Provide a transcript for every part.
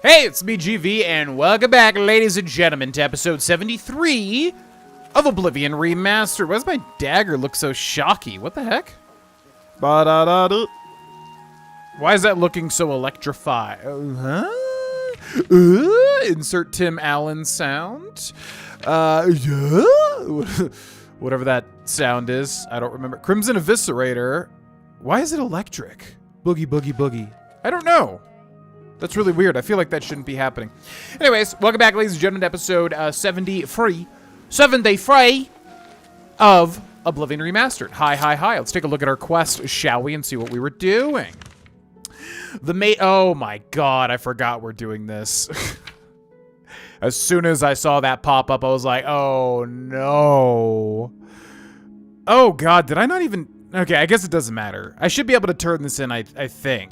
Hey, it's me, GV, and welcome back, ladies and gentlemen, to episode 73 of Oblivion Remastered. Why does my dagger look so shocky? What the heck? Ba-da-da-da. Why is that looking so electrified? Insert Tim Allen sound. Yeah? Whatever that sound is. I don't remember. Crimson Eviscerator. Why is it electric? Boogie, boogie, boogie. I don't know. That's really weird. I feel like that shouldn't be happening. Anyways, welcome back, ladies and gentlemen, to episode 73 of Oblivion Remastered. Hi. Let's take a look at our quest, shall we, and see what we were doing. Oh my god, I forgot we're doing this. As soon as I saw that pop up, I was like, oh no. Oh god, did I not even... Okay, I guess it doesn't matter. I should be able to turn this in, I think.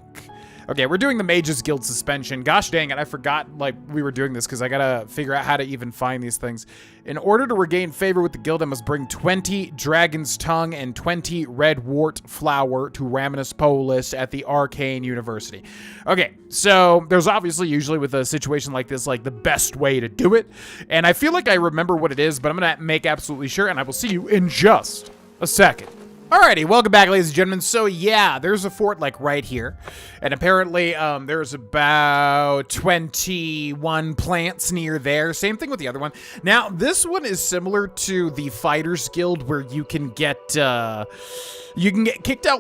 Okay, we're doing the Mages Guild suspension. Gosh dang it, I forgot like we were doing this because I gotta figure out how to even find these things. In order to regain favor with the guild, I must bring 20 Dragon's Tongue and 20 Red Wart Flower to Raminus Polus at the Arcane University. Okay, so there's obviously usually with a situation like this, like the best way to do it. And I feel like I remember what it is, but I'm gonna make absolutely sure, and I will see you in just a second. Alrighty, welcome back, ladies and gentlemen. So yeah, there's a fort like right here, and apparently there's about 21 plants near there. Same thing with the other one. Now this one is similar to the Fighters Guild, where you can get kicked out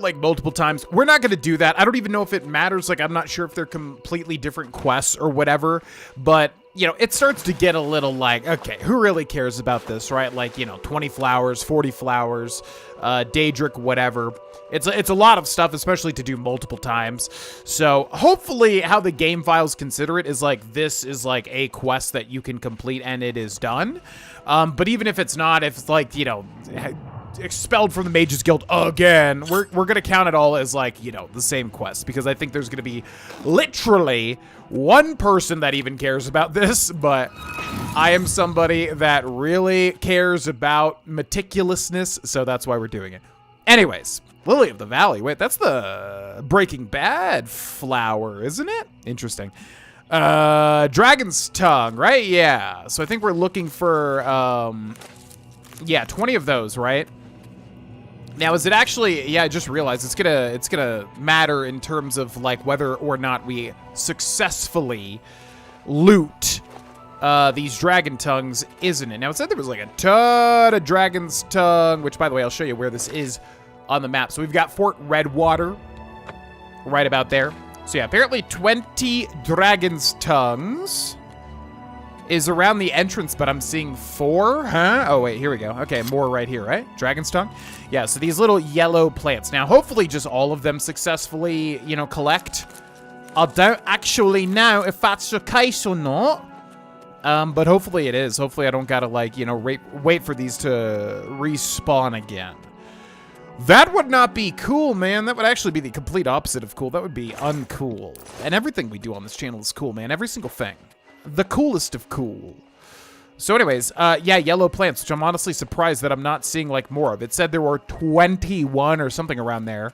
like multiple times. We're not going to do that. I don't even know if it matters. Like, I'm not sure if they're completely different quests or whatever, but you know, it starts to get a little like, okay, who really cares about this, right? Like, you know, 20 flowers, 40 flowers, Daedric, whatever. It's a lot of stuff, especially to do multiple times. So hopefully how the game files consider it is like, this is like a quest that you can complete and it is done. But even if it's not, if it's like, you know, expelled from the Mages Guild again, we're gonna count it all as like, you know, the same quest, because I think there's gonna be literally one person that even cares about this, but I am somebody that really cares about meticulousness, so that's why we're doing it. Anyways, Lily of the Valley. Wait, that's the Breaking Bad flower, isn't it? Interesting. Dragon's Tongue, right? Yeah. So I think we're looking for yeah, 20 of those, right? Now, is it actually... Yeah, I just realized it's gonna matter in terms of, like, whether or not we successfully loot these Dragon Tongues, isn't it? Now, it said there was, like, a ton of Dragon's Tongue, which, by the way, I'll show you where this is on the map. So we've got Fort Redwater right about there. So, yeah, apparently 20 Dragon's Tongues is around the entrance, but I'm seeing 4, huh? Oh, wait, here we go. Okay, more right here, right? Dragon's Tongue? Yeah, so these little yellow plants. Now, hopefully just all of them successfully, you know, collect. I don't actually know if that's the case or not. But hopefully it is. Hopefully I don't gotta, like, you know, wait for these to respawn again. That would not be cool, man. That would actually be the complete opposite of cool. That would be uncool. And everything we do on this channel is cool, man. Every single thing. The coolest of cool. So anyways, yeah, yellow plants, which I'm honestly surprised that I'm not seeing, like, more of. It said there were 21 or something around there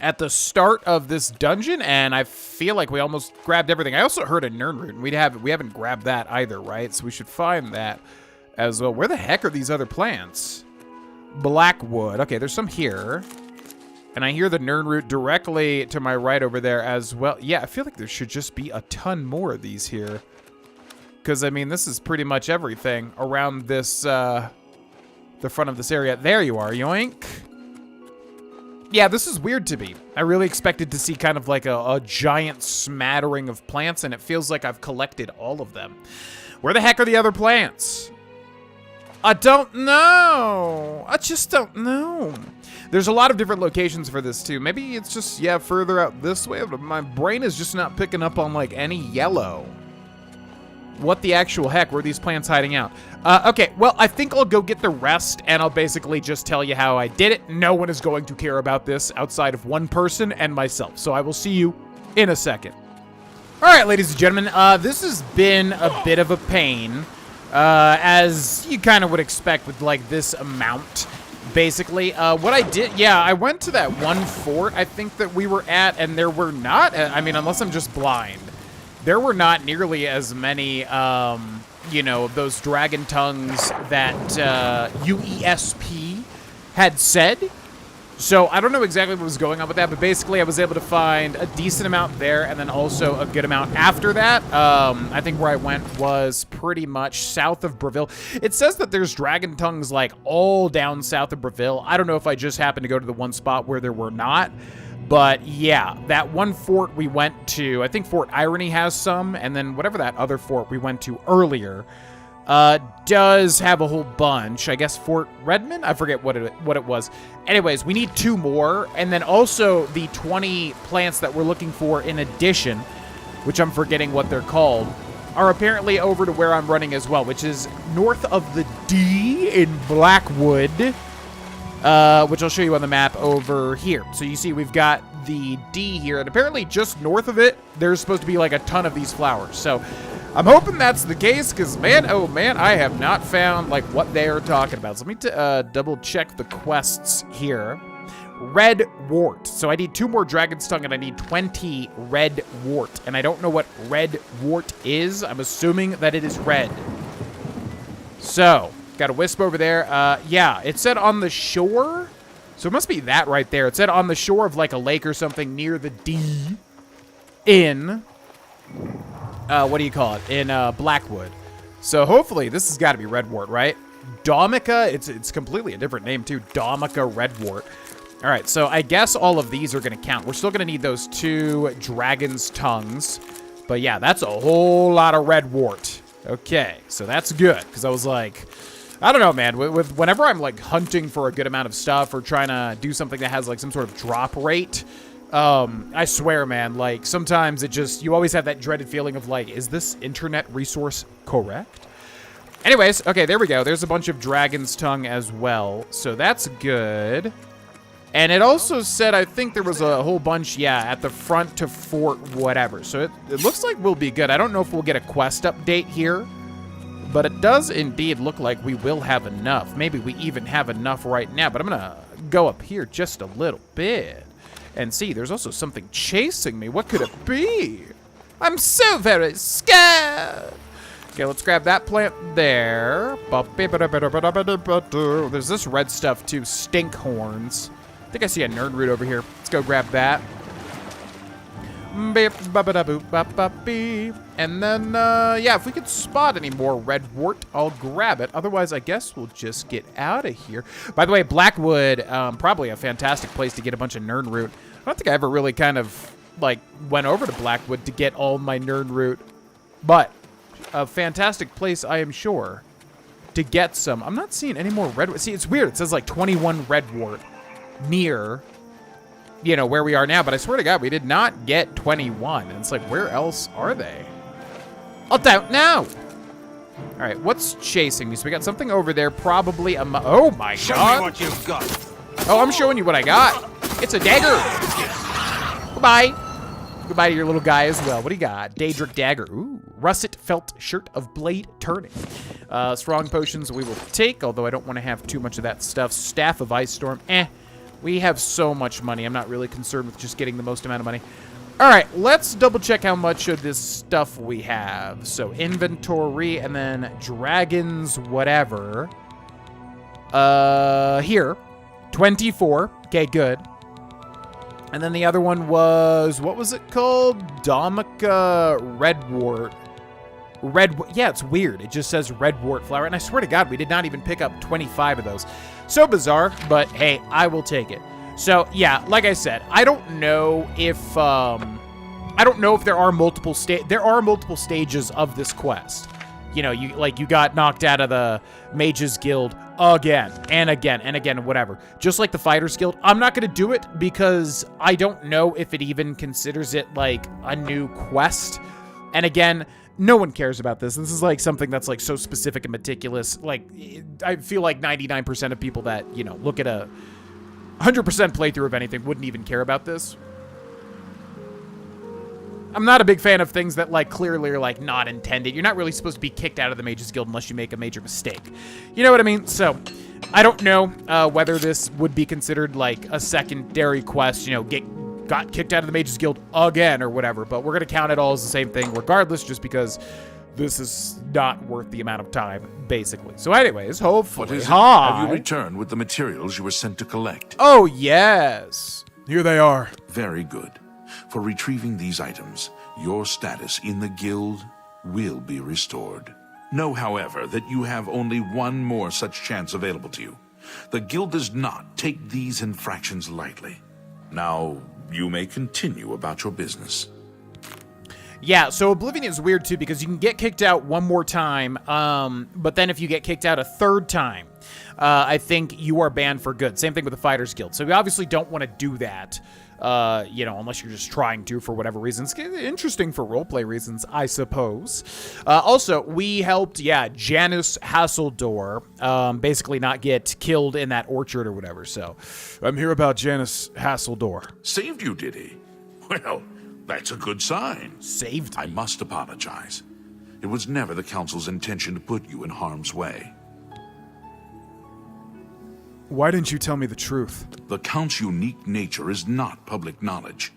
at the start of this dungeon, and I feel like we almost grabbed everything. I also heard a Nirnroot. We haven't grabbed that either, right? So we should find that as well. Where the heck are these other plants? Blackwood. Okay, there's some here. And I hear the Nirnroot directly to my right over there as well. Yeah, I feel like there should just be a ton more of these here. Because, I mean, this is pretty much everything around this, the front of this area. There you are, yoink. Yeah, this is weird to me. I really expected to see kind of like a giant smattering of plants, and it feels like I've collected all of them. Where the heck are the other plants? I don't know. I just don't know. There's a lot of different locations for this, too. Maybe it's just, yeah, further out this way. But my brain is just not picking up on, like, any yellow. What the actual heck were these plants hiding out? Okay, well, I think I'll go get the rest, and I'll basically just tell you how I did it. No one is going to care about this outside of one person and myself. So I will see you in a second. All right, ladies and gentlemen, this has been a bit of a pain. As you kind of would expect with, like, this amount. Basically, what I did, yeah, I went to that one fort, I think, that we were at, and there were not, I mean, unless I'm just blind. there were not nearly as many, you know, those dragon tongues that UESP had said. So I don't know exactly what was going on with that, but basically I was able to find a decent amount there and then also a good amount after that. I think where I went was pretty much south of Breville. It says that there's dragon tongues like all down south of Breville. I don't know if I just happened to go to the one spot where there were not. But yeah, that one fort we went to, I think Fort Irony has some, and then whatever that other fort we went to earlier does have a whole bunch. I guess Fort Redmond? I forget what it was. Anyways, we need 2 more, and then also the 20 plants that we're looking for in addition, which I'm forgetting what they're called, are apparently over to where I'm running as well, which is north of the D in Blackwood, which I'll show you on the map over here. So you see we've got the D here, and apparently just north of it, there's supposed to be like a ton of these flowers. So I'm hoping that's the case, because man, oh man, I have not found like what they are talking about. So let me double check the quests here. Red wart. So I need 2 more dragon's tongue and I need 20 red wart. And I don't know what red wart is. I'm assuming that it is red. So got a wisp over there. Yeah, it said on the shore. So it must be that right there. It said on the shore of like a lake or something near the D in what do you call it? In Blackwood. So hopefully this has got to be redwort, right? Domica, it's completely a different name too. Domica redwort. All right, so I guess all of these are going to count. We're still going to need those 2 dragon's tongues. But yeah, that's a whole lot of redwort. Okay, so that's good, because I was like, I don't know, man. Whenever I'm like hunting for a good amount of stuff or trying to do something that has like some sort of drop rate, I swear, man, like sometimes it just, you always have that dreaded feeling of like, is this internet resource correct? Anyways, okay, there we go. There's a bunch of dragon's tongue as well. So that's good. And it also said, I think there was a whole bunch, yeah, at the front to fort whatever. So it looks like we'll be good. I don't know if we'll get a quest update here, but it does indeed look like we will have enough. Maybe we even have enough right now, but I'm going to go up here just a little bit and see. There's also something chasing me. What could it be? I'm so very scared. Okay, let's grab that plant there. There's this red stuff too, stink horns. I think I see a nerd root over here. Let's go grab that. And then, yeah, if we could spot any more redwort, I'll grab it. Otherwise, I guess we'll just get out of here. By the way, Blackwood, probably a fantastic place to get a bunch of nerd root. I don't think I ever really kind of, like, went over to Blackwood to get all my nerd root. But a fantastic place, I am sure, to get some. I'm not seeing any more redwort. See, it's weird. It says, like, 21 redwort near, you know, where we are now, but I swear to God, we did not get 21. And it's like, where else are they? I don't know. All right, what's chasing me? So we got something over there, probably a oh my God. Show me what you've got. Oh, I'm showing you what I got. It's a dagger. Goodbye. Goodbye to your little guy as well. What do you got? Daedric dagger. Ooh, russet felt shirt of blade turning. Strong potions we will take, although I don't want to have too much of that stuff. Staff of ice storm. We have so much money. I'm not really concerned with just getting the most amount of money. All right, let's double check how much of this stuff we have. So inventory and then dragons, whatever. Here, 24. Okay, good. And then the other one was, what was it called? Domica redwort. Yeah, it's weird. It just says redwort flower. And I swear to God, we did not even pick up 25 of those. So bizarre, but hey, I will take it. So yeah, like I said, I don't know if there are multiple stages of this quest. You know, you got knocked out of the Mages Guild again and again and again, whatever. Just like the Fighters Guild, I'm not going to do it because I don't know if it even considers it like a new quest. And again, no one cares about this. This is like something that's like so specific and meticulous. Like, I feel like 99% of people that, you know, look at a 100% playthrough of anything wouldn't even care about this. I'm not a big fan of things that like clearly are like not intended. You're not really supposed to be kicked out of the Mages Guild unless you make a major mistake. You know what I mean? So I don't know whether this would be considered like a secondary quest, you know, get got kicked out of the Mages Guild again or whatever, but we're going to count it all as the same thing regardless, just because this is not worth the amount of time, basically. So anyways, hopefully... What is it? Have you returned with the materials you were sent to collect? Oh, yes. Here they are. Very good. For retrieving these items, your status in the guild will be restored. Know, however, that you have only one more such chance available to you. The guild does not take these infractions lightly. Now, you may continue about your business. Yeah, so Oblivion is weird too because you can get kicked out one more time, but then if you get kicked out a third time, I think you are banned for good. Same thing with the Fighters Guild. So we obviously don't want to do that, unless you're just trying to for whatever reasons. Interesting for roleplay reasons, I suppose. Also, we helped, Janus Hasseldor basically not get killed in that orchard or whatever. So I'm here about Janus Hasseldor. Saved you, did he? Well... that's a good sign. Saved me. I must apologize. It was never the Council's intention to put you in harm's way. Why didn't you tell me the truth? The Count's unique nature is not public knowledge.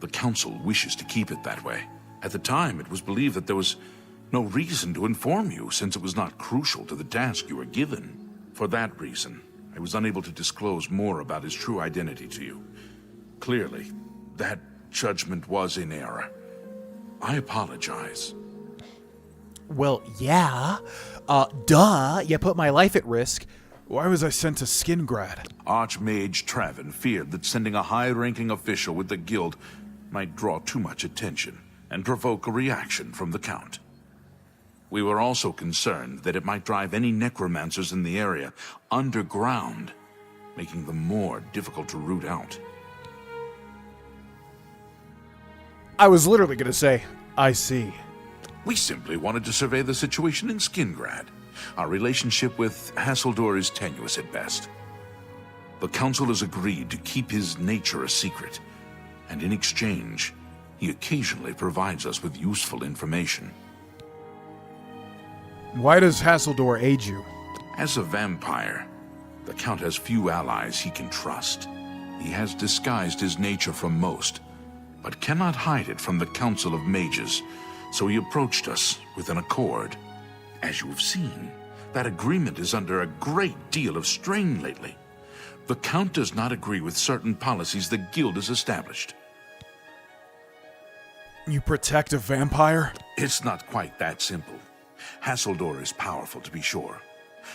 The Council wishes to keep it that way. At the time, it was believed that there was no reason to inform you, since it was not crucial to the task you were given. For that reason, I was unable to disclose more about his true identity to you. Clearly, that judgment was in error. I apologize. Well, yeah. Duh. You put my life at risk. Why was I sent to Skingrad? Archmage Traven feared that sending a high-ranking official with the guild might draw too much attention and provoke a reaction from the Count. We were also concerned that it might drive any necromancers in the area underground, making them more difficult to root out. I was literally going to say, I see. We simply wanted to survey the situation in Skingrad. Our relationship with Hasseldor is tenuous at best. The Council has agreed to keep his nature a secret, and in exchange, he occasionally provides us with useful information. Why does Hasseldor aid you? As a vampire, the Count has few allies he can trust. He has disguised his nature from most, but cannot hide it from the Council of Mages, so he approached us with an accord. As you have seen, that agreement is under a great deal of strain lately. The Count does not agree with certain policies the Guild has established. You protect a vampire? It's not quite that simple. Hasseldor is powerful, to be sure,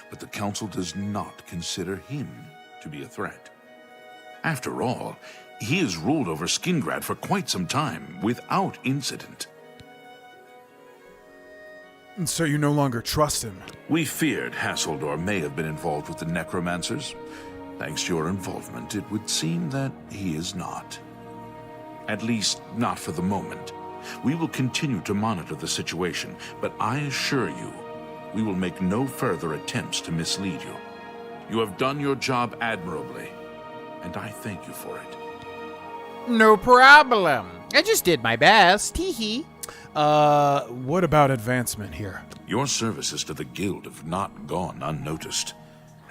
but the Council does not consider him to be a threat. After all, he has ruled over Skingrad for quite some time, without incident. And so you no longer trust him? We feared Hasseldor may have been involved with the necromancers. Thanks to your involvement, it would seem that he is not. At least, not for the moment. We will continue to monitor the situation, but I assure you, we will make no further attempts to mislead you. You have done your job admirably, and I thank you for it. No problem. I just did my best. Hee. What about advancement here? Your services to the Guild have not gone unnoticed.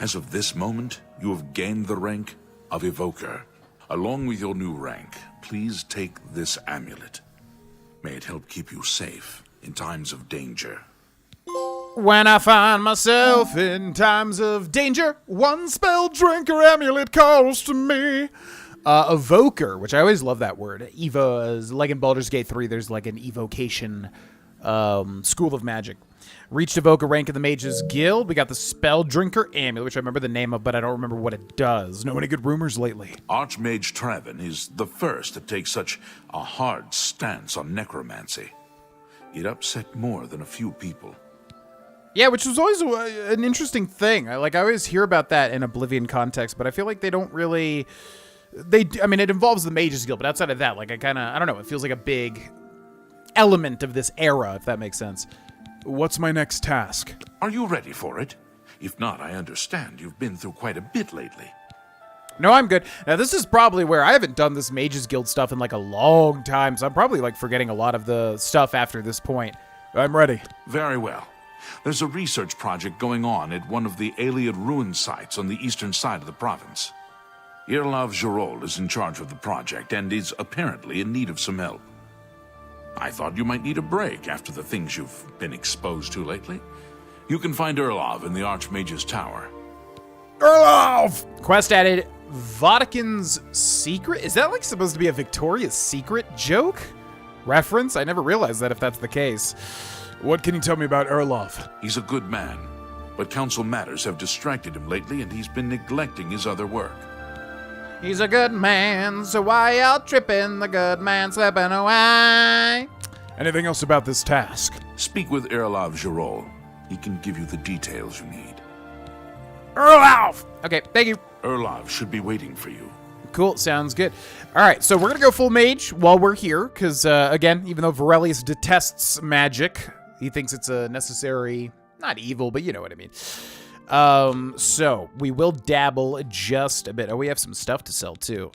As of this moment, you have gained the rank of Evoker. Along with your new rank, please take this amulet. May it help keep you safe in times of danger. When I find myself in times of danger, one spell drinker amulet calls to me. Evoker, which I always love that word. Evo, like in Baldur's Gate 3, there's like an evocation school of magic. Reached Evoker rank in the Mages Guild. We got the Spell Drinker Amulet, which I remember the name of, but I don't remember what it does. Know any good rumors lately? Archmage Traven is the first to take such a hard stance on necromancy. It upset more than a few people. Yeah, which was always an interesting thing. I always hear about that in Oblivion context, but I feel like they don't really... I mean, it involves the Mages Guild, but outside of that, like, I don't know, it feels like a big element of this era, if that makes sense. What's my next task? Are you ready for it? If not, I understand you've been through quite a bit lately. No, I'm good. Now, this is probably where I haven't done this Mages Guild stuff in, like, a long time, so I'm probably, like, forgetting a lot of the stuff after this point. I'm ready. Very well. There's a research project going on at one of the Ayleid Ruin sites on the eastern side of the province. Ayleid Ruin is in charge of the project and is apparently in need of some help. I thought you might need a break after the things you've been exposed to lately. You can find Ayleid in the Archmage's Tower. Erlov! Quest added Vahthacen's secret? Is that like supposed to be a Victoria's Secret joke? Reference? I never realized that if that's the case. What can you tell me about Erlov? He's a good man, but council matters have distracted him lately and he's been neglecting his other work. He's a good man, so why out tripping? The good man slipping away. Anything else about this task? Speak with Ayleid Ruin. He can give you the details you need. Erlov! Okay, thank you. Ayleid should be waiting for you. Cool, sounds good. All right, so we're going to go full mage while we're here, because, again, even though Vaurelius detests magic, he thinks it's a necessary, not evil, but you know what I mean. So we will dabble just a bit. Oh, we have some stuff to sell, too.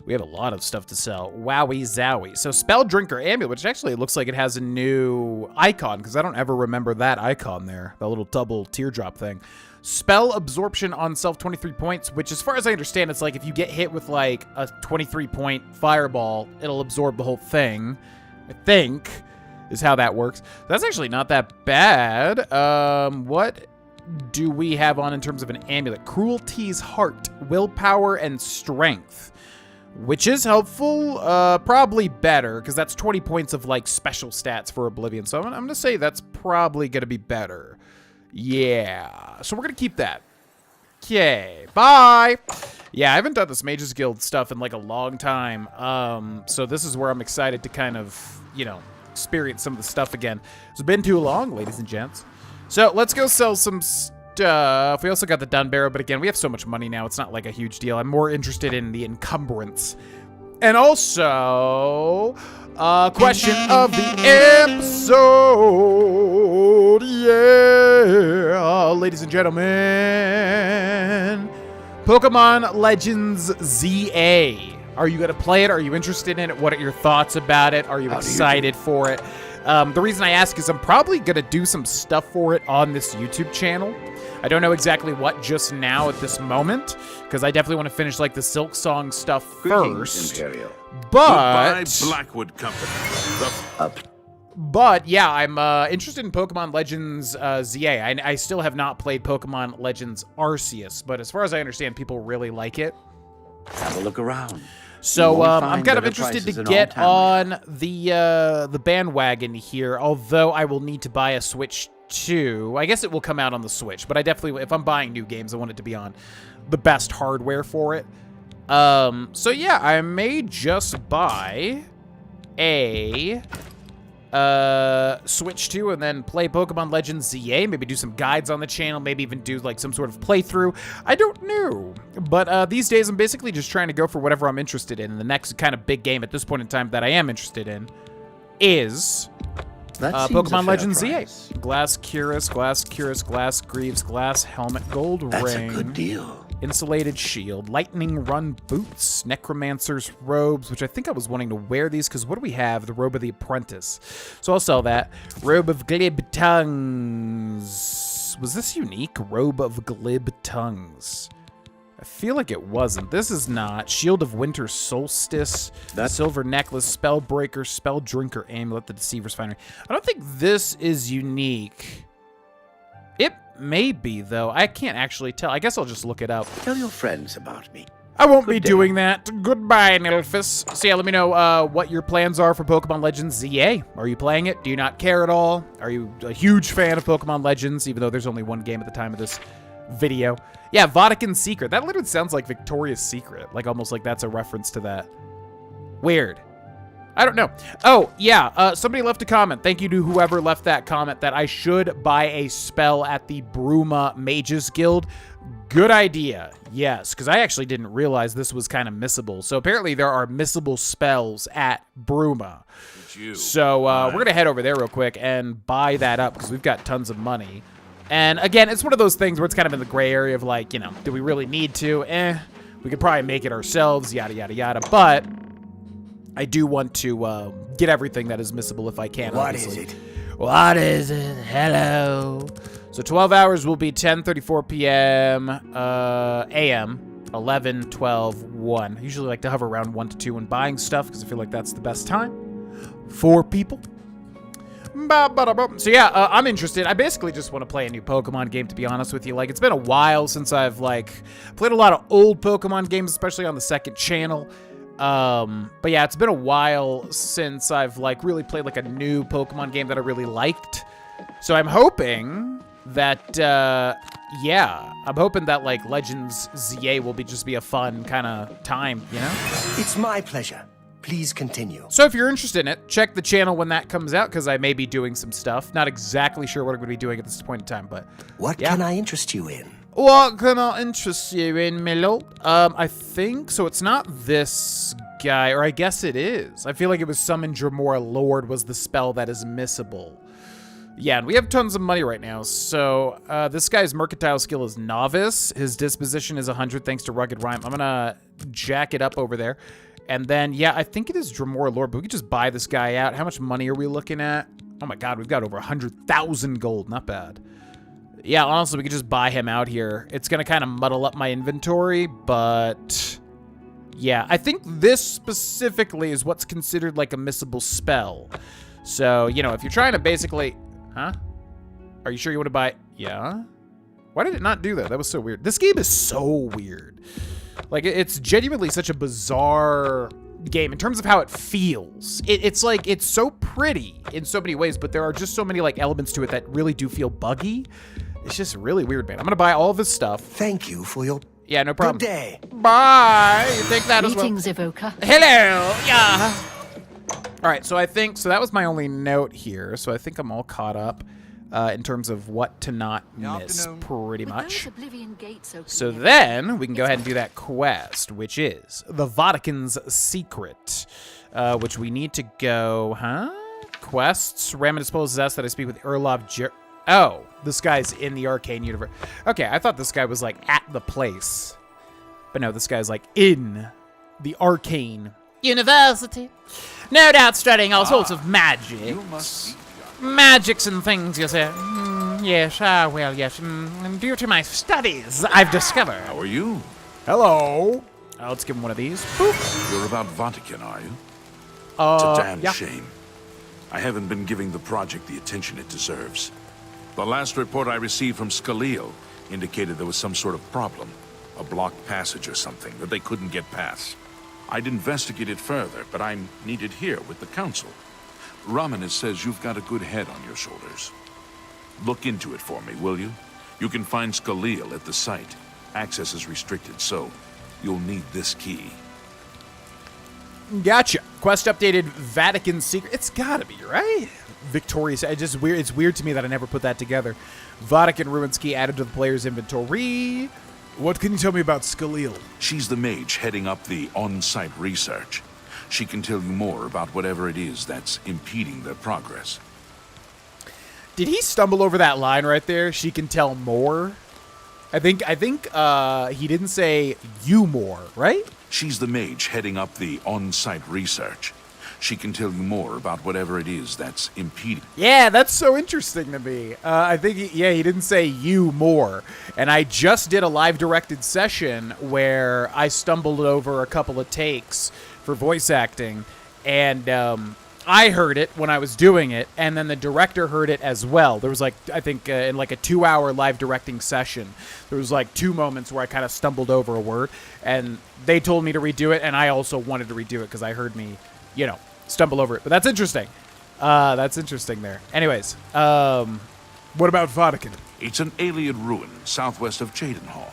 We have a lot of stuff to sell. Wowie zowie. So Spell Drinker Amulet, which actually looks like it has a new icon, because I don't ever remember that icon there, that little double teardrop thing. Spell Absorption on self 23 points, which as far as I understand, it's like if you get hit with like a 23-point fireball, it'll absorb the whole thing, I think, is how that works. That's actually not that bad. What do we have on in terms of an amulet? Cruelty's Heart, Willpower, and Strength, which is helpful, probably better, because that's 20 points of, like, special stats for Oblivion, so I'm going to say that's probably going to be better. Yeah, so we're going to keep that. Okay, bye! Yeah, I haven't done this Mages Guild stuff in, like, a long time, so this is where I'm excited to kind of, you know, experience some of the stuff again. It's been too long, ladies and gents. So, let's go sell some stuff. We also got the Dun Barrow, but again, we have so much money now, it's not like a huge deal. I'm more interested in the encumbrance. And also, question of the episode. Yeah, ladies and gentlemen. Pokemon Legends ZA. Are you going to play it? Are you interested in it? What are your thoughts about it? Are you excited for it? The reason I ask is I'm probably going to do some stuff for it on this YouTube channel. I don't know exactly what just now at this moment, because I definitely want to finish like the Silk Song stuff first. Imperial. But Goodbye, Blackwood Company. But yeah, I'm interested in Pokemon Legends ZA. I still have not played Pokemon Legends Arceus, but as far as I understand, people really like it. Have a look around. So I'm kind of interested to get on the bandwagon here, although I will need to buy a Switch 2. I guess it will come out on the Switch, but I definitely, if I'm buying new games, I want it to be on the best hardware for it. So yeah, I may just buy a Switch 2 and then play Pokemon Legends ZA, maybe do some guides on the channel, maybe even do like some sort of playthrough. I don't know, but these days I'm basically just trying to go for whatever I'm interested in. And the next kind of big game at this point in time that I am interested in is Pokemon Legends ZA. Glass Cuirass, Glass Greaves, Glass Helmet, Gold That's Ring. a good deal. Insulated Shield, Lightning Run Boots, Necromancer's Robes, which I think I was wanting to wear these, because what do we have? The Robe of the Apprentice. So I'll sell that. Robe of Glib Tongues. Was this unique? Robe of Glib Tongues. I feel like it wasn't. This is not. Shield of Winter Solstice, Silver Necklace, Spellbreaker, Spell Drinker Amulet, the Deceiver's Finery. I don't think this is unique. It may be, though. I can't actually tell. I guess I'll just look it up. Tell your friends about me. I won't be doing that. Goodbye, Nilphus. So yeah, let me know what your plans are for Pokemon Legends ZA. Are you playing it? Do you not care at all? Are you a huge fan of Pokemon Legends, even though there's only one game at the time of this video? Yeah, Vahthacen's Secret. That literally sounds like Victoria's Secret. Like, almost like that's a reference to that. Weird. I don't know. Oh, yeah, somebody left a comment. Thank you to whoever left that comment that I should buy a spell at the Bruma Mages Guild. Good idea. Yes, because I actually didn't realize this was kind of missable. So apparently there are missable spells at Bruma. So we're going to head over there real quick and buy that up because we've got tons of money. And again, it's one of those things where it's kind of in the gray area of like, you know, do we really need to? We could probably make it ourselves, yada, yada, yada. But I do want to get everything that is missable if I can. What obviously. is it? What is it? Hello. So 12 hours will be 10:34 p.m. a.m. 11, 12, 1. I usually like to hover around 1 to 2 when buying stuff because I feel like that's the best time for people. So yeah, I'm interested. I basically just want to play a new Pokemon game, to be honest with you. Like, it's been a while since I've, like, played a lot of old Pokemon games, especially on the second channel. But yeah, it's been a while since I've, like, really played, like, a new Pokemon game that I really liked. So I'm hoping that, yeah, I'm hoping that, like, Legends ZA will just be a fun kind of time, you know? It's my pleasure. Please continue. So if you're interested in it, check the channel when that comes out, because I may be doing some stuff. Not exactly sure what I'm going to be doing at this point in time, but What yeah. can I interest you in? What can I interest you in, Milo? I think, so it's not this guy, or I guess it is. I feel like it was Summon Dremora Lord was the spell that is missable. Yeah, and we have tons of money right now. So this guy's mercantile skill is Novice. His disposition is 100 thanks to Rugged Rhyme. I'm going to jack it up over there. And then, yeah, I think it is Dremora Lord, but we could just buy this guy out. How much money are we looking at? Oh my god, we've got over 100,000 gold. Not bad. Yeah, honestly, we could just buy him out here. It's going to kind of muddle up my inventory, but yeah, I think this specifically is what's considered like a missable spell. So, you know, if you're trying to basically... Huh? Are you sure you want to buy... Yeah? Why did it not do that? That was so weird. This game is so weird. Like, it's genuinely such a bizarre game in terms of how it feels. It's like, it's so pretty in so many ways, but there are just so many, like, elements to it that really do feel buggy. It's just really weird, man. I'm gonna buy all of this stuff. Thank you for your Yeah, no problem. good day. Bye! You think that as well? Greetings, Evoker. Hello! Yeah! Alright, so I think, so that was my only note here, so I think I'm all caught up in terms of what to not miss, pretty With much. those Oblivion gates open So here, then, we can go ahead and do that quest, which is the Vahthacen's Secret, which we need to go, Quests. Raminus Polus asked that I speak with Oh, this guy's in the Arcane universe. Okay, I thought this guy was, like, at the place. But no, this guy's, like, in the Arcane University. No doubt studying all sorts of magics. Magics and things, you say. Yes, well, yes. Due to my studies, I've discovered. How are you? Hello. Let's give him one of these. Boop. You're about Vahtacen, are you? It's a damn yeah. shame. I haven't been giving the project the attention it deserves. The last report I received from Scaleel indicated there was some sort of problem. A blocked passage or something that they couldn't get past. I'd investigate it further, but I'm needed here with the Council. Raminus says you've got a good head on your shoulders. Look into it for me, will you? You can find Scaleel at the site. Access is restricted, so you'll need this key. Gotcha. Quest updated Vahthacen's Secret. It's gotta be, right? Victorious. It's weird to me that I never put that together. Vahtacen Ruin's key added to the player's inventory. What can you tell me about Scaleel? She's the mage heading up the on-site research. She can tell you more about whatever it is that's impeding their progress. Did he stumble over that line right there? She can tell more. I think he didn't say you more, right? She's the mage heading up the on-site research. She can tell you more about whatever it is that's impeding. Yeah, that's so interesting to me. I think, he didn't say you more. And I just did a live directed session where I stumbled over a couple of takes for voice acting. And I heard it when I was doing it, and then the director heard it as well. There was, like, I think in like a 2-hour live directing session, there was like 2 moments where I kind of stumbled over a word, and they told me to redo it, and I also wanted to redo it because I heard me, you know, stumble over it. But that's interesting. That's interesting there. Anyways, What about Vahtacen? It's an Ayleid Ruin southwest of Cheydinhal.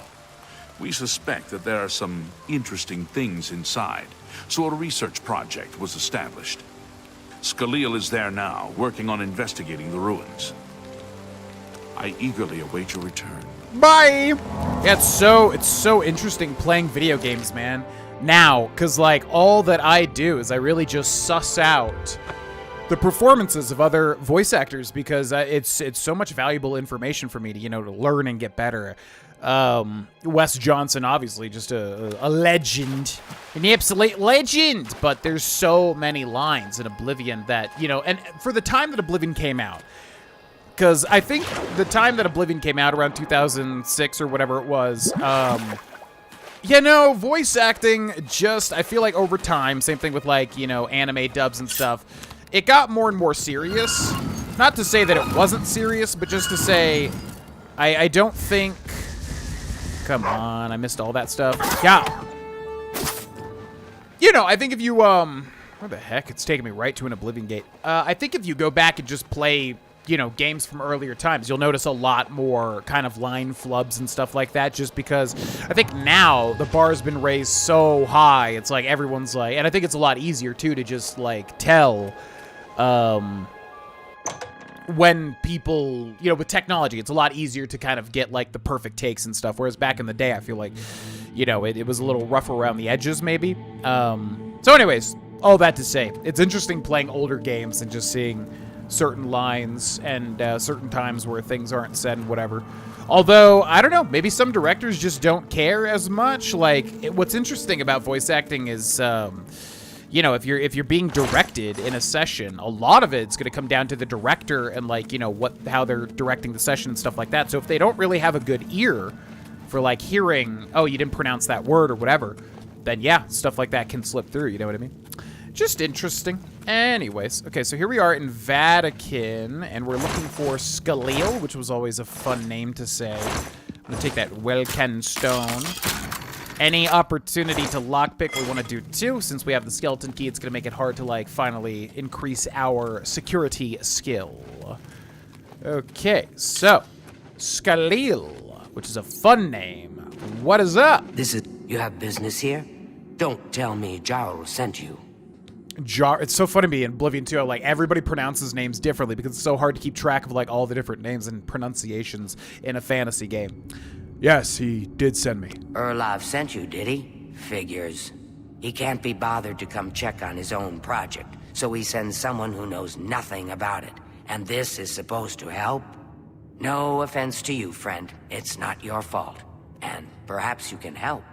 We suspect that there are some interesting things inside, so a research project was established. Scaleel is there now, working on investigating the ruins. I eagerly await your return. bye! Yeah, it's so interesting playing video games, man. Now, because, like, all that I do is I really just suss out the performances of other voice actors because it's so much valuable information for me to, you know, to learn and get better. Wes Johnson, obviously, just a legend, an absolute legend, but there's so many lines in Oblivion that, you know, and for the time that Oblivion came out, because I think the time that Oblivion came out, around 2006 or whatever it was, You know, voice acting just, I feel like over time, same thing with like, you know, anime dubs and stuff, it got more and more serious. Not to say that it wasn't serious, but just to say, I don't think... Come on, I missed all that stuff. Yeah. You know, I think if you, where the heck? It's taking me right to an Oblivion gate. I think if you go back and just play, you know, games from earlier times, you'll notice a lot more kind of line flubs and stuff like that, just because I think now the bar's been raised so high, it's like everyone's like, and I think it's a lot easier, too, to just, like, tell, when people, you know, with technology, it's a lot easier to kind of get, like, the perfect takes and stuff, whereas back in the day, I feel like, you know, it was a little rougher around the edges, maybe. So anyways, all that to say, it's interesting playing older games and just seeing certain lines and certain times where things aren't said and whatever. Although, I don't know, maybe some directors just don't care as much. Like, what's interesting about voice acting is... you know, if you're being directed in a session, a lot of it's going to come down to the director and, like, you know, how they're directing the session and stuff like that. So if they don't really have a good ear for, like, hearing, oh, you didn't pronounce that word or whatever, then yeah, stuff like that can slip through, you know what I mean? Just interesting. Anyways, okay, so here we are in Vahtacen, and we're looking for Scaleel, which was always a fun name to say. I'm going to take that Welken stone. Any opportunity to lockpick, we want to do too. Since we have the skeleton key, it's going to make it hard to, like, finally increase our security skill. Okay, so, Scaleel, which is a fun name. What is up? You have business here? Don't tell me Jarl sent you. It's so funny to me in Oblivion 2, like, everybody pronounces names differently because it's so hard to keep track of, like, all the different names and pronunciations in a fantasy game. Yes, he did send me. Erlov sent you, did he? Figures. He can't be bothered to come check on his own project, so he sends someone who knows nothing about it. And this is supposed to help? No offense to you, friend. It's not your fault. And perhaps you can help.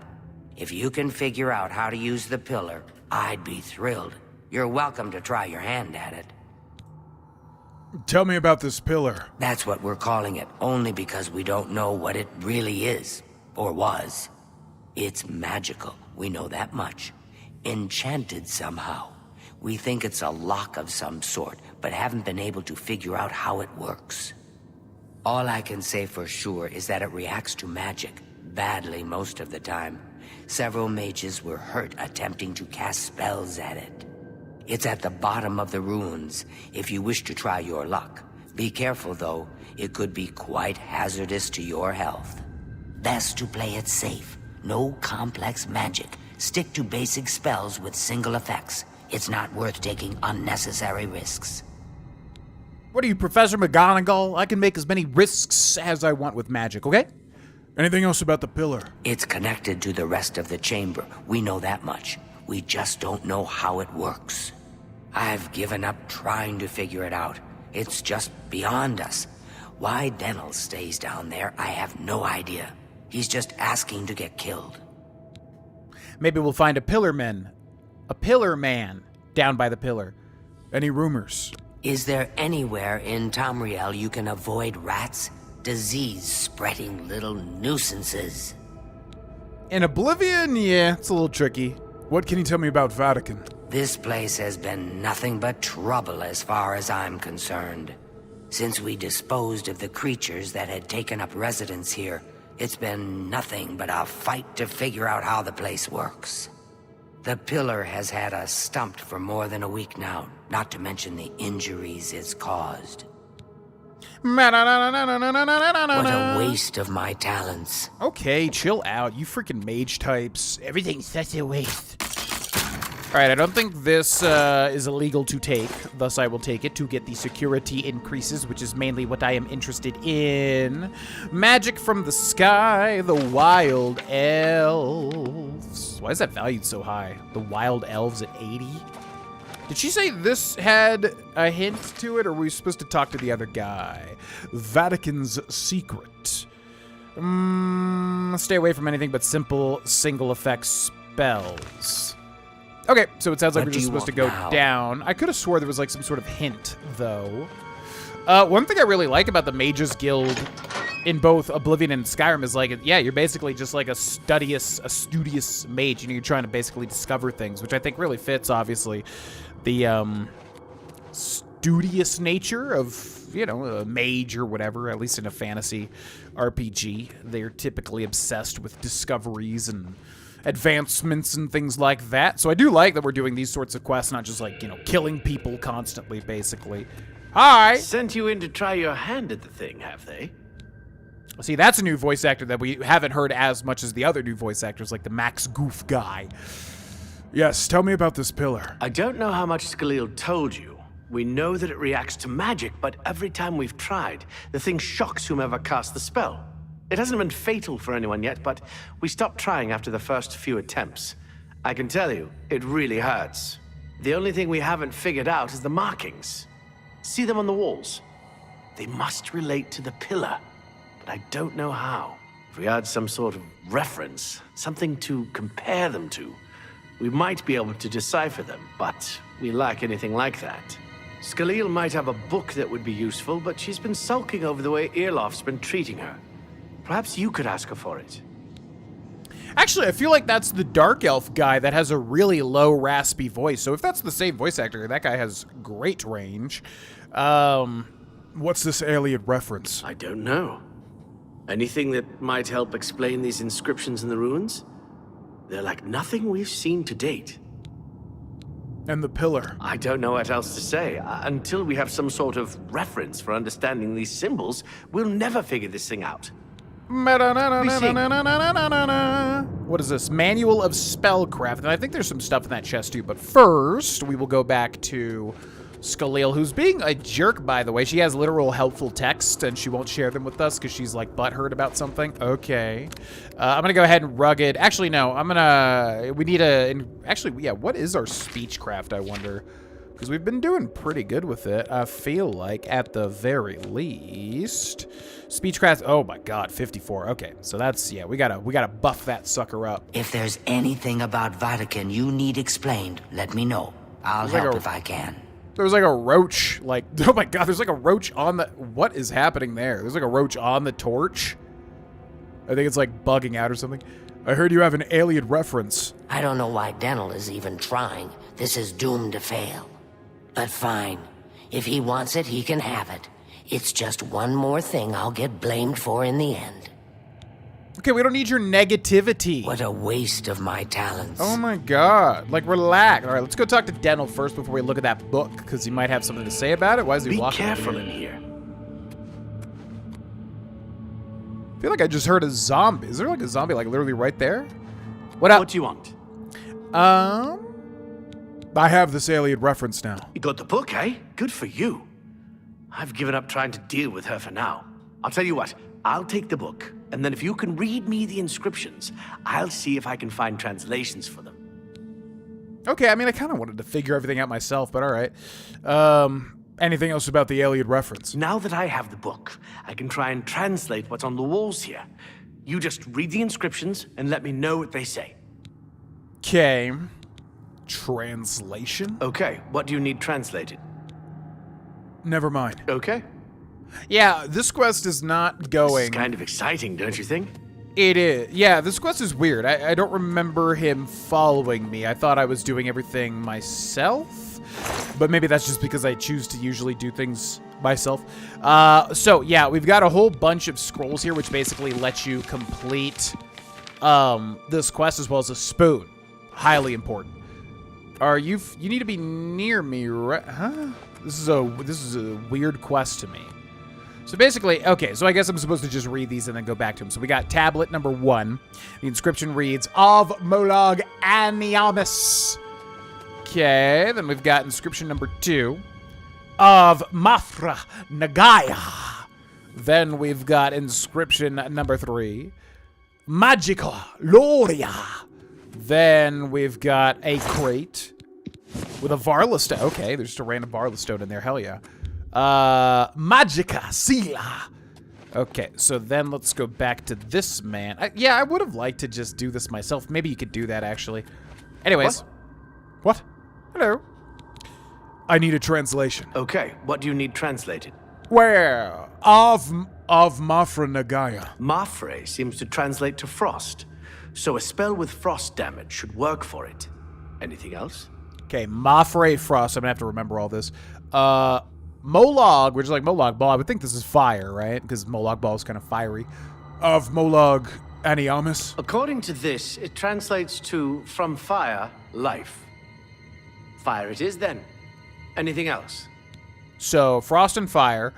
If you can figure out how to use the pillar, I'd be thrilled. You're welcome to try your hand at it. Tell me about this pillar. That's what we're calling it, only because we don't know what it really is, or was. It's magical, we know that much. Enchanted somehow. We think it's a lock of some sort, but haven't been able to figure out how it works. All I can say for sure is that it reacts to magic, badly most of the time. Several mages were hurt attempting to cast spells at it. It's at the bottom of the ruins, if you wish to try your luck. Be careful, though. It could be quite hazardous to your health. Best to play it safe. No complex magic. Stick to basic spells with single effects. It's not worth taking unnecessary risks. What are you, Professor McGonagall? I can make as many risks as I want with magic, okay? Anything else about the pillar? It's connected to the rest of the chamber. We know that much. We just don't know how it works. I've given up trying to figure it out. It's just beyond us. Why Denel stays down there, I have no idea. He's just asking to get killed. Maybe we'll find a pillar man down by the pillar. Any rumors? Is there anywhere in Tamriel you can avoid rats? Disease-spreading little nuisances. In Oblivion, yeah, it's a little tricky. What can you tell me about Vahtacen? This place has been nothing but trouble as far as I'm concerned. Since we disposed of the creatures that had taken up residence here, it's been nothing but a fight to figure out how the place works. The pillar has had us stumped for more than a week now, not to mention the injuries it's caused. What a waste of my talents. Okay, chill out, you freaking mage types. Everything's such a waste. Alright, I don't think this is illegal to take, thus I will take it to get the security increases, which is mainly what I am interested in. Magic from the sky, the wild elves. Why is that valued so high? The wild elves at 80? Did she say this had a hint to it, or were we supposed to talk to the other guy? Vatican's secret. Stay away from anything but simple single effect spells. Okay, so it sounds like we're just supposed to go down. I could have swore there was like some sort of hint, though. One thing I really like about the Mages Guild in both Oblivion and Skyrim is like, yeah, you're basically just like a studious mage. You know, you're trying to basically discover things, which I think really fits, obviously, the studious nature of, you know, a mage or whatever, at least in a fantasy RPG. They're typically obsessed with discoveries and advancements and things like that. So I do like that we're doing these sorts of quests, not just like, you know, killing people constantly, basically. Hi! Sent you in to try your hand at the thing, have they? See, that's a new voice actor that we haven't heard as much as the other new voice actors, like the Max Goof guy. Yes, tell me about this pillar. I don't know how much Scalil told you. We know that it reacts to magic, but every time we've tried, the thing shocks whomever cast the spell. It hasn't been fatal for anyone yet, but we stopped trying after the first few attempts. I can tell you, it really hurts. The only thing we haven't figured out is the markings. See them on the walls? They must relate to the pillar, but I don't know how. If we had some sort of reference, something to compare them to, we might be able to decipher them, but we lack anything like that. Scalil might have a book that would be useful, but she's been sulking over the way Irloff's been treating her. Perhaps you could ask her for it. Actually, I feel like that's the Dark Elf guy that has a really low, raspy voice. So if that's the same voice actor, that guy has great range. What's this Ayleid reference? I don't know. Anything that might help explain these inscriptions in the ruins? They're like nothing we've seen to date. And the pillar. I don't know what else to say. Until we have some sort of reference for understanding these symbols, we'll never figure this thing out. What is this? Manual of Spellcraft. And I think there's some stuff in that chest too. But first, we will go back to Scalil, who's being a jerk, by the way. She has literal helpful text, and she won't share them with us because she's, like, butthurt about something. Okay. I'm going to go ahead and rugged. Actually, no. We need a... Actually, yeah, what is our speechcraft, I wonder? Because we've been doing pretty good with it, I feel like, at the very least. Speechcraft, oh my god, 54. Okay, so that's, yeah, we gotta buff that sucker up. If there's anything about Vahtacen you need explained, let me know. I'll help if I can. There's like a roach, like, oh my god, there's like a roach on the, what is happening there? There's like a roach on the torch. I think it's like bugging out or something. I heard you have an Ayleid reference. I don't know why Denel is even trying. This is doomed to fail. But fine. If he wants it, he can have it. It's just one more thing I'll get blamed for in the end. Okay, we don't need your negativity. What a waste of my talents. Oh my god. Like, relax. All right, let's go talk to Denel first before we look at that book, because he might have something to say about it. Why is he walking? Be careful in here. I feel like I just heard a zombie. Is there like a zombie, like, literally right there? What up? What do you want? I have this Ayleid reference now. You got the book, eh? Good for you. I've given up trying to deal with her for now. I'll tell you what, I'll take the book, and then if you can read me the inscriptions, I'll see if I can find translations for them. Okay, I mean, I kind of wanted to figure everything out myself, but all right. Anything else about the Ayleid reference? Now that I have the book, I can try and translate what's on the walls here. You just read the inscriptions and let me know what they say. Okay. Translation? Okay, what do you need translated? Never mind. Okay. Yeah, this quest is not going... It's kind of exciting, don't you think? It is. Yeah, this quest is weird. I don't remember him following me. I thought I was doing everything myself, but maybe that's just because I choose to usually do things myself. So, yeah, we've got a whole bunch of scrolls here, which basically lets you complete this quest as well as a spoon. Highly important. You need to be near me, right? Huh? This is a weird quest to me. So basically, okay, so I guess I'm supposed to just read these and then go back to them. So we got tablet number 1. The inscription reads, Of Molag Aniamis. Okay, then we've got inscription number 2. Of Mafra Nagaya. Then we've got inscription number 3. Magica Loria. Then we've got a crate with a Varla stone. Okay, there's just a random Varla stone in there. Hell yeah. Magica Sila. Okay, so then let's go back to this man. I would have liked to just do this myself. Maybe you could do that, actually. Anyways. What? Hello. I need a translation. Okay, what do you need translated? Where? Of Mafra Nagaya. Mafre seems to translate to frost, so a spell with frost damage should work for it. Anything else? Okay, Mafre Frost. I'm gonna have to remember all this. Molog, which is like Molog Ball. I would think this is fire, right? Because Molog Ball is kind of fiery. Of Molag Aniamis. According to this, it translates to from fire, life. Fire it is then. Anything else? So, Frost and Fire.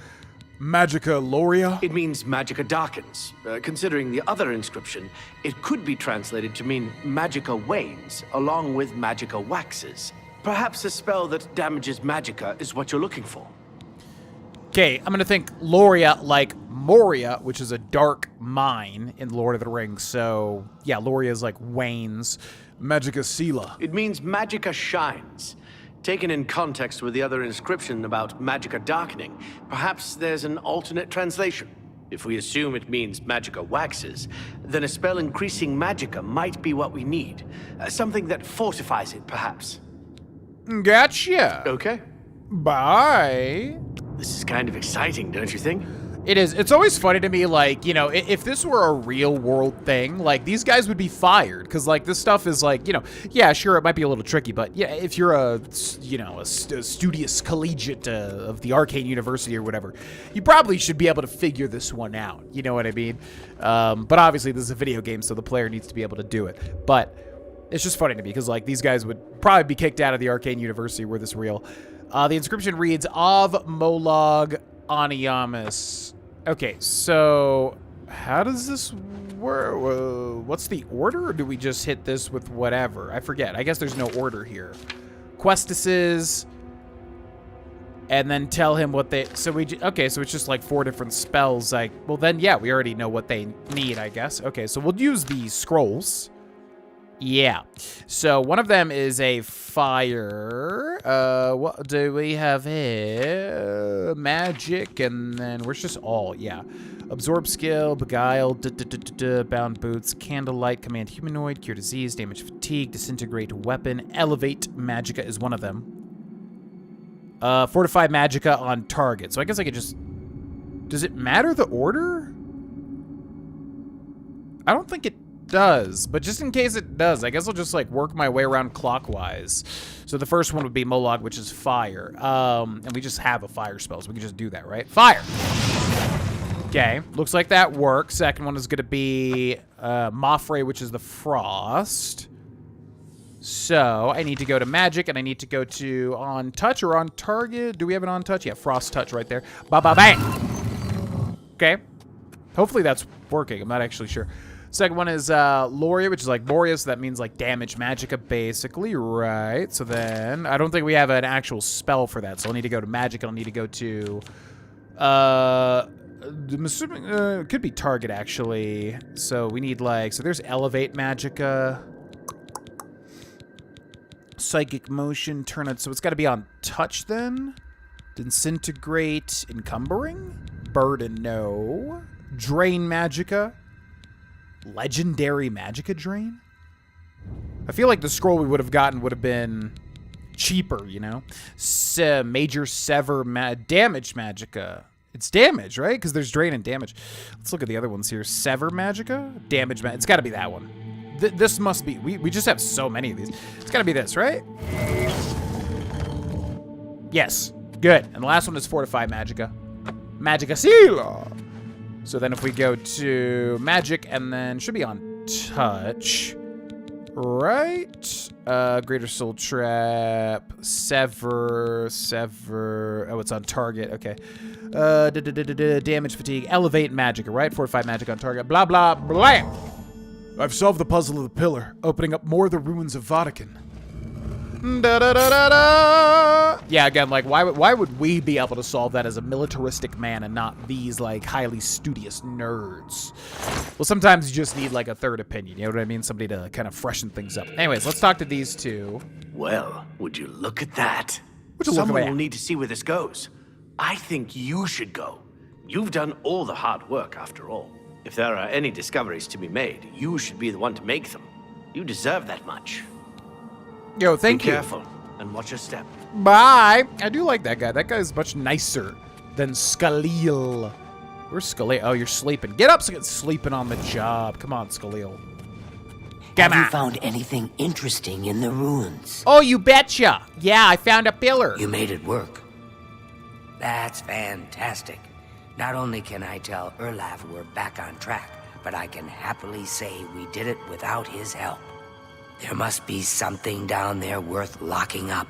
Magica Loria. It means magicka darkens. Considering the other inscription, it could be translated to mean magicka wanes, along with magicka waxes. Perhaps a spell that damages magicka is what you're looking for. Okay, I'm gonna think Loria like Moria, which is a dark mine in Lord of the Rings. So, yeah, Loria is like wanes. Magica Sela. It means magicka shines. Taken in context with the other inscription about magicka darkening, perhaps there's an alternate translation. If we assume it means magicka waxes, then a spell increasing magicka might be what we need. Something that fortifies it, perhaps. Gotcha. Okay. Bye. This is kind of exciting, don't you think? It is. It's always funny to me, like, you know, if this were a real world thing, like, these guys would be fired. Because, like, this stuff is, like, you know, yeah, sure, it might be a little tricky. But, yeah, if you're a, you know, a studious collegiate of the Arcane University or whatever, you probably should be able to figure this one out. You know what I mean? But obviously, this is a video game, so the player needs to be able to do it. But it's just funny to me because, like, these guys would probably be kicked out of the Arcane University were this real. The inscription reads, Of Molag Aniamis. Okay, so how does this work? What's the order, or do we just hit this with whatever? I forget. I guess there's no order here. Questuses, and then tell him what they... So okay, so it's just like 4 different spells. Like, well, then, yeah, we already know what they need, I guess. Okay, so we'll use the scrolls. Yeah. So one of them is a fire. What do we have here? Magic, and then where's just all? Yeah. Absorb skill, beguile, bound boots, candlelight, command humanoid, cure disease, damage fatigue, disintegrate weapon, elevate magicka is one of them. Fortify magicka on target. So I guess I could just... Does it matter the order? I don't think it does, but just in case it does, I guess I'll just like work my way around clockwise. So the first one would be Molag, which is fire. And we just have a fire spell, so we can just do that, right? Fire! Okay, looks like that works. Second one is gonna be Mafre, which is the frost. So I need to go to magic, and I need to go to on touch or on target. Do we have an on touch? Yeah, frost touch right there. Ba-ba-bang! Okay. Hopefully that's working. I'm not actually sure. Second one is Loria, which is like Moria, so that means like damage magicka, basically, right? So then, I don't think we have an actual spell for that, so I'll need to go to magic, and I'll need to go to, I'm assuming, it could be target, actually. So we need like, so there's elevate magicka, psychic motion, turn it, so it's got to be on touch then. Disintegrate, encumbering, burden, no. Drain magicka. Legendary magicka drain? I feel like the scroll we would have gotten would have been cheaper, you know? Major sever damage magicka. It's damage, right? Because there's drain and damage. Let's look at the other ones here. Sever magicka? Damage it's got to be that one. This must be... We just have so many of these. It's got to be this, right? Yes. Good. And the last one is Fortify magicka. Magicka Sela. So then if we go to magic and then should be on touch, right? Greater soul trap, sever. Oh, it's on target. Okay. Damage fatigue, elevate magicka, right? Fortify magic on target. Blah, blah, blah. I've solved the puzzle of the pillar, opening up more of the ruins of Vahtacen. Yeah, again, like, why would we be able to solve that as a militaristic man and not these, like, highly studious nerds? Well, sometimes you just need, like, a third opinion, you know what I mean? Somebody to kind of freshen things up. Anyways, let's talk to these two. Well, would you look at that? Would you look Someone at will that? need to see where this goes. I think you should go. You've done all the hard work, after all. If there are any discoveries to be made, you should be the one to make them. You deserve that much. Yo, thank you. Be careful and watch your step. Bye. I do like that guy. That guy is much nicer than Skalil. Where's Skalil? Oh, you're sleeping. Get up, sleeping on the job. Come on, Skalil. Have you found anything interesting in the ruins? Oh, you betcha. Yeah, I found a pillar. You made it work. That's fantastic. Not only can I tell Erlaf we're back on track, but I can happily say we did it without his help. There must be something down there worth locking up.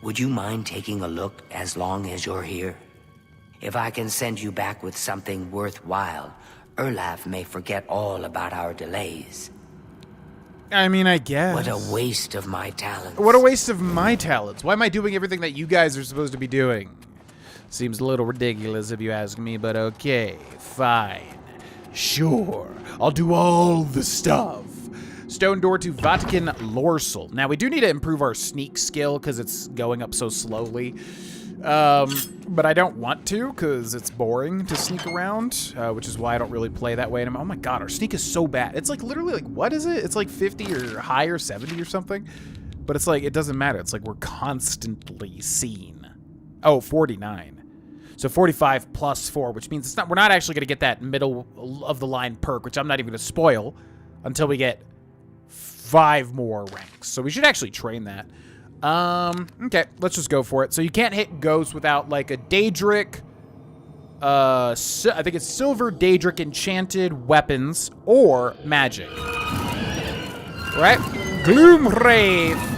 Would you mind taking a look as long as you're here? If I can send you back with something worthwhile, Erlaf may forget all about our delays. I mean, I guess. What a waste of my talents. What a waste of my talents. Why am I doing everything that you guys are supposed to be doing? Seems a little ridiculous if you ask me, but okay, fine. Sure, I'll do all the stuff. Stone door to Vahtacen Lorsal. Now, we do need to improve our sneak skill because it's going up so slowly. But I don't want to because it's boring to sneak around, which is why I don't really play that way. And oh my god, our sneak is so bad. It's like literally like, what is it? It's like 50 or higher, 70 or something. But it's like, it doesn't matter. It's like we're constantly seen. Oh, 49. So 45 plus 4, which means it's not, we're not actually going to get that middle of the line perk, which I'm not even going to spoil until we get 5 more ranks. So we should actually train that. Okay, let's just go for it. So you can't hit ghosts without like a Daedric, I think it's silver Daedric enchanted weapons or magic. Right? Gloomwraith.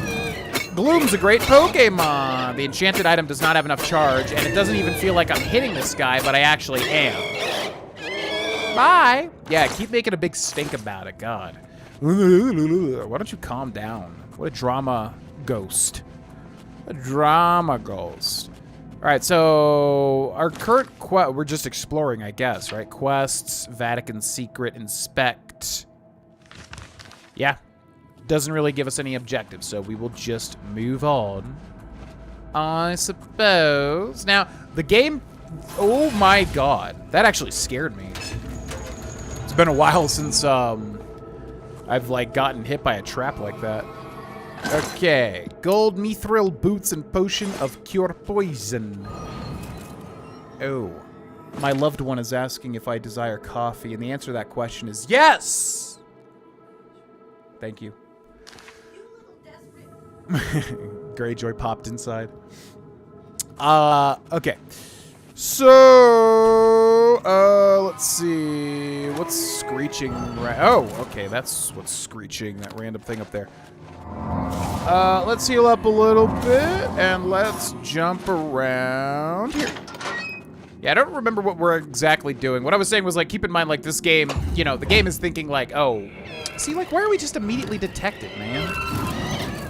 Gloom's a great Pokemon. The enchanted item does not have enough charge, and it doesn't even feel like I'm hitting this guy, but I actually am. Bye. Yeah, keep making a big stink about it, God. Why don't you calm down? What a drama ghost. A drama ghost. All right, so our current quest, we're just exploring, I guess, right? Quests, Vatican Secret, Inspect. Yeah. Doesn't really give us any objectives, so we will just move on, I suppose. Now, the game, oh my god, that actually scared me. It's been a while since I've like gotten hit by a trap like that. Okay, gold mithril boots and potion of cure poison. Oh, my loved one is asking if I desire coffee, and the answer to that question is yes! Thank you. Greyjoy popped inside. Okay. So, let's see. What's screeching? Oh, okay. That's what's screeching. That random thing up there. Let's heal up a little bit, and let's jump around here. Yeah, I don't remember what we're exactly doing. What I was saying was, like, keep in mind, like, this game, you know, the game is thinking, like, oh, see, like, why are we just immediately detected, man?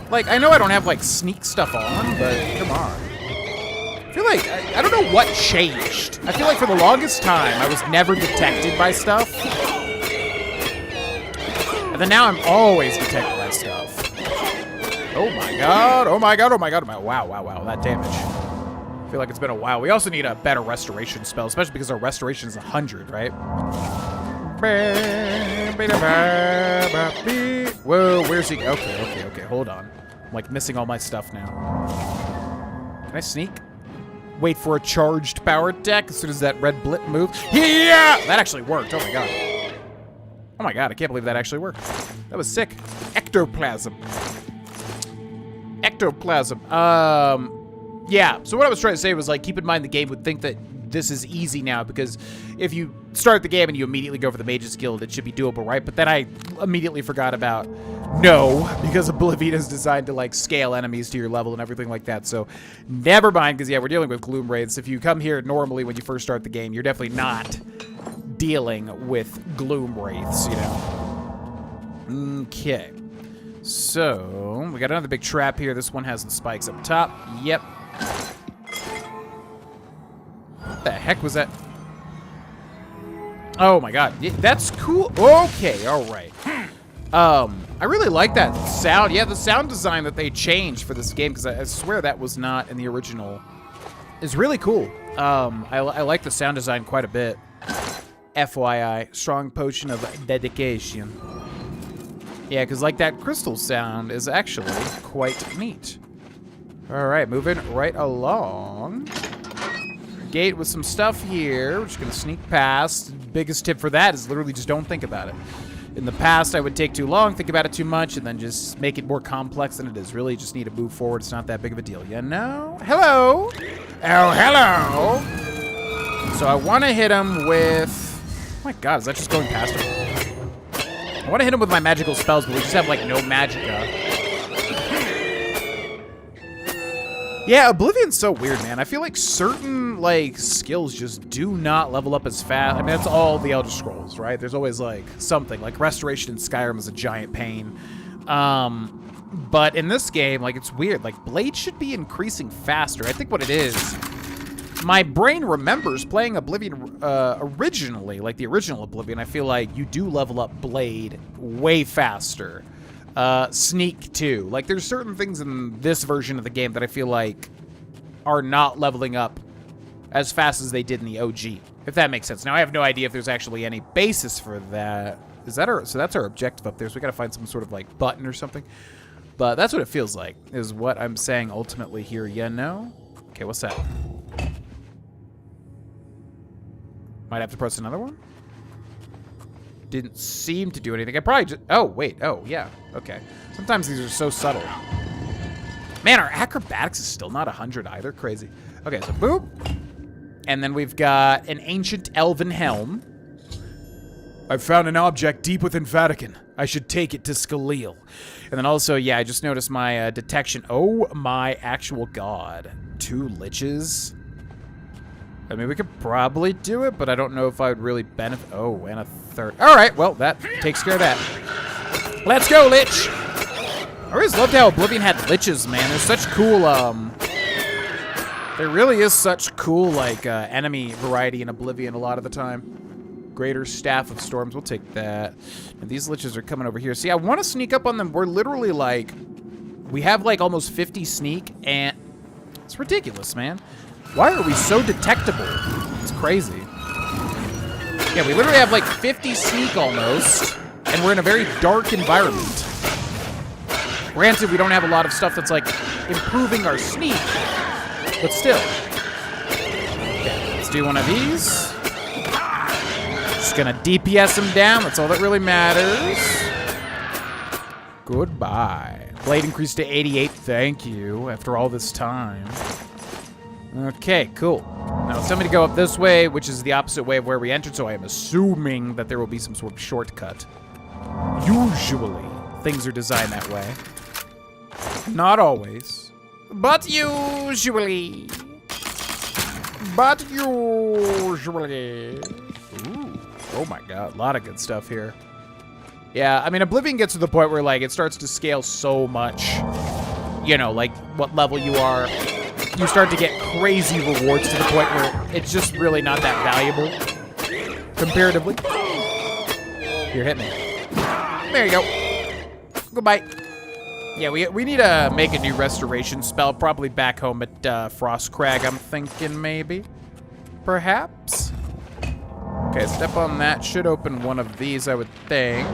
Like, I know I don't have, like, sneak stuff on, but come on. I feel like, I don't know what changed. I feel like for the longest time, I was never detected by stuff. And then now I'm always detected by stuff. Oh my god, oh my god, oh my god, oh my, wow, wow, wow, that damage. I feel like it's been a while. We also need a better restoration spell, especially because our restoration is 100, right? Whoa, where's he? Okay, hold on. I'm like missing all my stuff now. Can I sneak? Wait for a charged power attack as soon as that red blip moves. Yeah! That actually worked. Oh my god. Oh my god, I can't believe that actually worked. That was sick. Ectoplasm. Ectoplasm. Yeah, so what I was trying to say was, like, keep in mind the game would think that this is easy now, because if you start the game and you immediately go for the Mage's Guild, it should be doable, right? But then I immediately forgot about no, because Oblivion is designed to, like, scale enemies to your level and everything like that. So never mind, because, yeah, we're dealing with Gloomwraiths. If you come here normally when you first start the game, you're definitely not dealing with Gloomwraiths, you know? Okay. So, we got another big trap here. This one has the spikes up top. Yep. What the heck was that? Oh my god. That's cool. Okay, alright. I really like that sound. Yeah, the sound design that they changed for this game, because I swear that was not in the original. It's really cool. I like the sound design quite a bit. FYI. Strong potion of dedication. Yeah, because like that crystal sound is actually quite neat. All right, moving right along. gate with some stuff here. We're just gonna sneak past. Biggest tip for that is literally just don't think about it. In the past, I would take too long, think about it too much, and then just make it more complex than it is. Really, just need to move forward. It's not that big of a deal, you know? Hello! Oh, hello! So I want to hit him with... Oh my god, is that just going past him? I want to hit him with my magical spells, but we just have, like, no magicka. Yeah, Oblivion's so weird, man. I feel like certain, like, skills just do not level up as fast. I mean, that's all the Elder Scrolls, right? There's always, like, something. Like, Restoration in Skyrim is a giant pain. But in this game, like, it's weird. Like, Blade should be increasing faster. I think what it is, my brain remembers playing Oblivion originally, like the original Oblivion. I feel like you do level up Blade way faster. Sneak too. Like, there's certain things in this version of the game that I feel like are not leveling up as fast as they did in the OG, if that makes sense. Now, I have no idea if there's actually any basis for that. Is that our... So that's our objective up there, so we gotta find some sort of, like, button or something. But that's what it feels like, is what I'm saying ultimately here, you know? Okay, what's that? Might have to press another one? Didn't seem to do anything. I probably just... Oh, wait. Oh, yeah. Okay. Sometimes these are so subtle. Man, our acrobatics is still not 100 either. Crazy. Okay, so boop. And then we've got an ancient elven helm. I've found an object deep within Vahtacen. I should take it to Scaleel. And then also, yeah, I just noticed my detection. Oh, my actual god. 2 liches. I mean, we could probably do it, but I don't know if I would really benefit. Oh, and a 3rd. All right, well, that takes care of that. Let's go, Lich! I always loved how Oblivion had liches, man. There's such cool, there really is such cool, like, enemy variety in Oblivion a lot of the time. Greater Staff of Storms, we'll take that. And these liches are coming over here. See, I want to sneak up on them. We're literally, like, we have, like, almost 50 sneak, and it's ridiculous, man. Why are we so detectable? It's crazy. Yeah, we literally have like 50 sneak almost, and we're in a very dark environment. Granted, we don't have a lot of stuff that's like improving our sneak, but still. Okay, let's do one of these. Just gonna DPS him down, that's all that really matters. Goodbye. Blade increased to 88, thank you, after all this time. Okay, cool. Now it's time to go up this way, which is the opposite way of where we entered, so I am assuming that there will be some sort of shortcut. Usually, things are designed that way. Not always. But usually. But usually. Ooh. Oh my god, a lot of good stuff here. Yeah, I mean, Oblivion gets to the point where, like, it starts to scale so much. You know, like, what level you are. You start to get crazy rewards to the point where it's just really not that valuable, comparatively. Here, hit me. There you go. Goodbye. Yeah, we need to make a new restoration spell, probably back home at Frostcrag, I'm thinking, maybe. Perhaps? Okay, step on that. Should open one of these, I would think.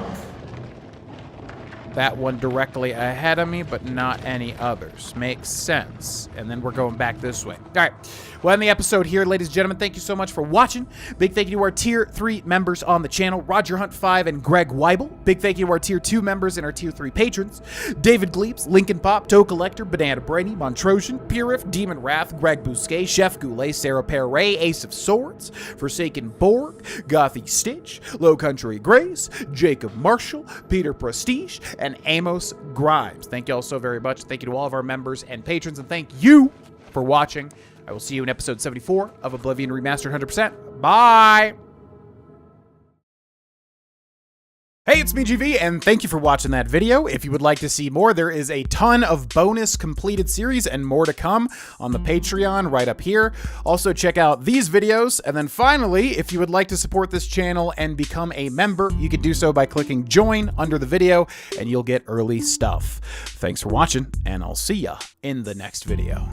That one directly ahead of me, but not any others. Makes sense. And then we're going back this way. All right. We'll end the episode here, ladies and gentlemen. Thank you so much for watching. Big thank you to our Tier 3 members on the channel, Roger Hunt 5 and Greg Weibel. Big thank you to our Tier 2 members and our Tier 3 patrons, David Gleeps, Lincoln Pop, Toe Collector, Banana Brainy, Montrosian, Purif, Demon Wrath, Greg Bousquet, Chef Goulet, Sarah Perret, Ace of Swords, Forsaken Borg, Gothy Stitch, Low Country Grace, Jacob Marshall, Peter Prestige, and Amos Grimes. Thank you all so very much. Thank you to all of our members and patrons, and thank you for watching. I will see you in episode 74 of Oblivion Remastered 100%. Bye! Hey, it's me, GV, and thank you for watching that video. If you would like to see more, there is a ton of bonus completed series and more to come on the Patreon right up here. Also, check out these videos. And then finally, if you would like to support this channel and become a member, you can do so by clicking join under the video, and you'll get early stuff. Thanks for watching, and I'll see ya in the next video.